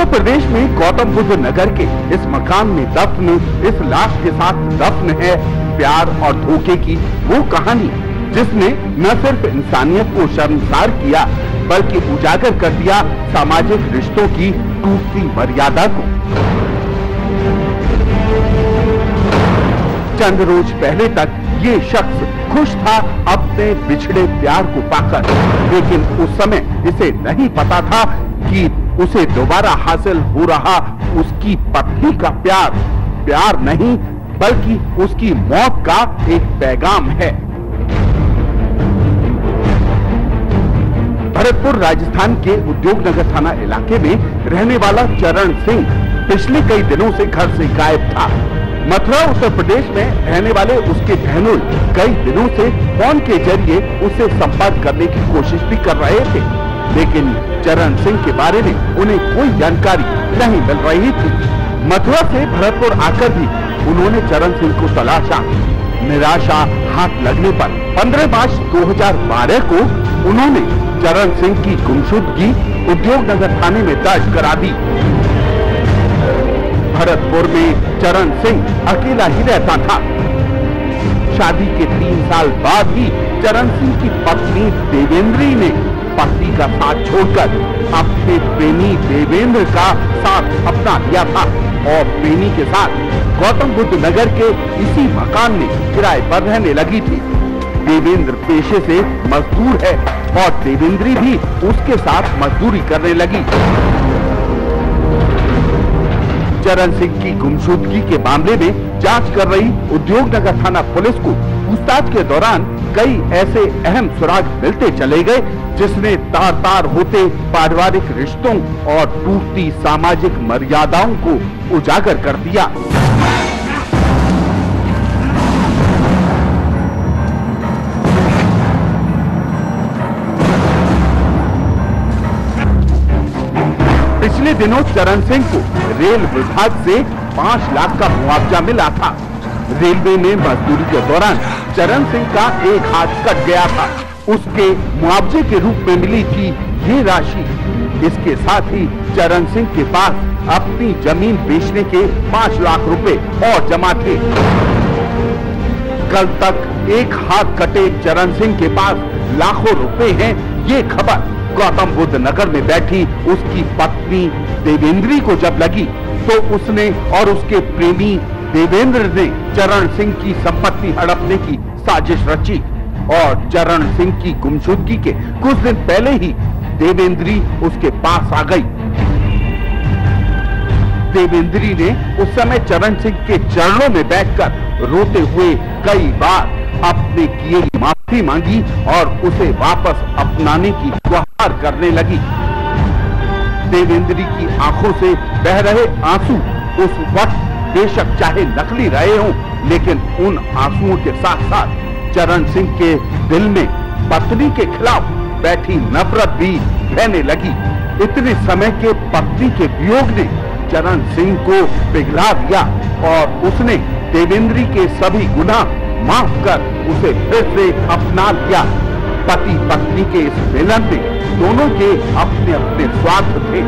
उत्तर प्रदेश में गौतम बुद्ध नगर के इस मकान में दफन इस लाश के साथ दफन है प्यार और धोखे की वो कहानी, जिसने न सिर्फ इंसानियत को शर्मसार किया बल्कि उजागर कर दिया सामाजिक रिश्तों की टूटती मर्यादा को। चंद रोज पहले तक ये शख्स खुश था अपने बिछड़े प्यार को पाकर, लेकिन उस समय इसे नहीं पता था कि उसे दोबारा हासिल हो रहा उसकी पत्नी का प्यार प्यार नहीं बल्कि उसकी मौत का एक पैगाम है। भरतपुर राजस्थान के उद्योगनगर थाना इलाके में रहने वाला चरण सिंह पिछले कई दिनों से घर से गायब था। मथुरा उत्तर प्रदेश में रहने वाले उसके बहनोई कई दिनों से फोन के जरिए उससे संपर्क करने की कोशिश भी कर रहे थे, लेकिन चरण सिंह के बारे में उन्हें कोई जानकारी नहीं मिल रही थी। मथुरा से भरतपुर आकर भी उन्होंने चरण सिंह को तलाशा। निराशा हाथ लगने पर 15 मार्च 2012 को उन्होंने चरण सिंह की गुमशुदगी उद्योगनगर थाने में दर्ज करा दी। भरतपुर में चरण सिंह अकेला ही रहता था। शादी के 3 साल बाद ही चरण सिंह की पत्नी देवेंद्री ने पति का साथ छोड़कर अपने प्रेमी देवेंद्र का साथ अपना लिया था और प्रेमी के साथ गौतम बुद्ध नगर के इसी मकान में किराए पर रहने लगी थी। देवेंद्र पेशे से मजदूर है और देवेंद्री भी उसके साथ मजदूरी करने लगी। चरण सिंह की गुमशुदगी के मामले में जांच कर रही उद्योगनगर थाना पुलिस को पूछताछ के दौरान कई ऐसे अहम सुराग मिलते चले गए जिसने तार तार होते पारिवारिक रिश्तों और टूटती सामाजिक मर्यादाओं को उजागर कर दिया। पिछले दिनों चरण सिंह को रेल विभाग से 5 लाख का मुआवजा मिला था। रेलवे में मजदूरी के दौरान चरण सिंह का एक हाथ कट गया था, उसके मुआवजे के रूप में मिली थी ये राशि। इसके साथ ही चरण सिंह के पास अपनी जमीन बेचने के 5 लाख रुपए और जमा थे। कल तक एक हाथ कटे चरण सिंह के पास लाखों रुपए हैं, ये खबर गौतम बुद्ध नगर में बैठी उसकी पत्नी देवेंद्री को जब लगी तो उसने और उसके प्रेमी देवेंद्र ने चरण सिंह की संपत्ति हड़पने की साजिश रची और चरण सिंह की गुमशुदगी के कुछ दिन पहले ही देवेंद्री उसके पास आ गई। देवेंद्री ने उस समय चरण सिंह के चरणों में बैठकर रोते हुए कई बार अपने किए की माफी मांगी और उसे वापस अपनाने की गुहार करने लगी। देवेंद्री की आंखों से बह रहे आंसू उस वक्त बेशक चाहे नकली रहे हों, लेकिन उन आंसुओं के साथ साथ चरण सिंह के दिल में पत्नी के खिलाफ बैठी नफरत भी रहने लगी। इतने समय के पत्नी के वियोग ने चरण सिंह को पिघला दिया और उसने देवेंद्री के सभी गुनाह माफ कर उसे फिर से अपना लिया। पति पत्नी के इस मिलन में दोनों के अपने अपने स्वार्थ थे।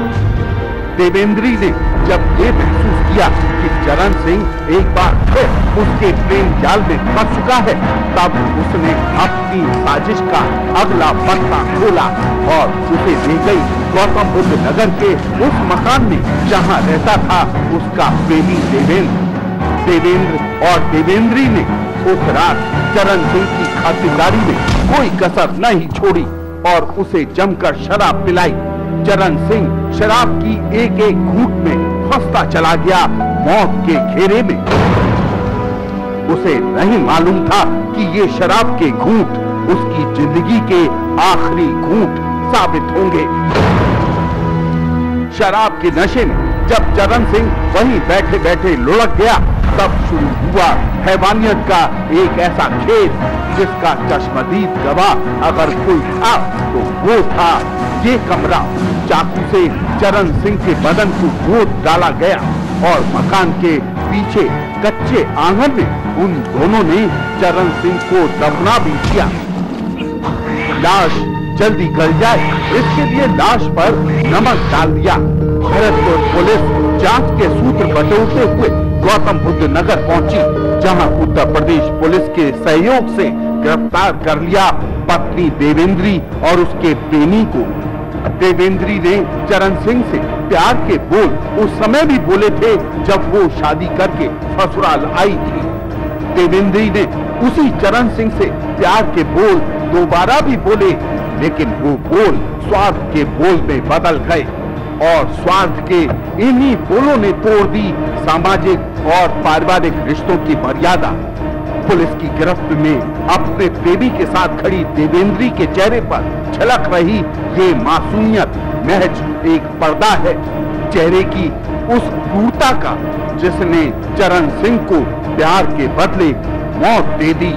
देवेंद्री ने जब ये महसूस किया कि चरण सिंह एक बार फिर उसके प्रेम जाल में फंस चुका है, तब उसने अपनी साजिश का अगला पन्ना खोला और उसे ले गई गौतम बुद्ध नगर के उस मकान में जहां रहता था उसका प्रेमी देवेंद्र और देवेंद्री ने उस रात चरण सिंह की खातिरदारी में कोई कसर नहीं छोड़ी और उसे जमकर शराब पिलाई। चरण सिंह शराब की एक एक घूंट में फंसता चला गया मौत के घेरे में। उसे नहीं मालूम था कि ये शराब के घूंट उसकी जिंदगी के आखिरी घूंट साबित होंगे। शराब के नशे में जब चरण सिंह वहीं बैठे बैठे लुढ़क गया, तब शुरू हुआ हैवानियत का एक ऐसा खेल जिसका चश्मदीद गवाह अगर कोई था तो वो था ये कमरा। चाकू से चरण सिंह के बदन को गोद डाला गया और मकान के पीछे कच्चे आंगन में उन दोनों ने चरण सिंह को दफना भी किया। लाश जल्दी गल जाए इसके लिए लाश पर नमक डाल दिया भरतपुर पुलिस जांच के सूत्र बटोरते हुए गौतम बुद्ध नगर पहुंची, जहां उत्तर प्रदेश पुलिस के सहयोग से गिरफ्तार कर लिया पत्नी देवेंद्री और उसके प्रेमी को। देवेंद्री ने चरण सिंह से प्यार के बोल उस समय भी बोले थे जब वो शादी करके ससुराल आई थी। देवेंद्री ने उसी चरण सिंह से प्यार के बोल दोबारा भी बोले, लेकिन वो बोल स्वार्थ के बोल में बदल गए और स्वार्थ के इन्हीं बोलों ने तोड़ दी सामाजिक और पारिवारिक रिश्तों की मर्यादा। पुलिस की गिरफ्त में अपने प्रेमी के साथ खड़ी देवेंद्री के चेहरे पर झलक रही ये मासूमियत महज एक पर्दा है चेहरे की उस क्रूरता का जिसने चरण सिंह को प्यार के बदले मौत दे दी।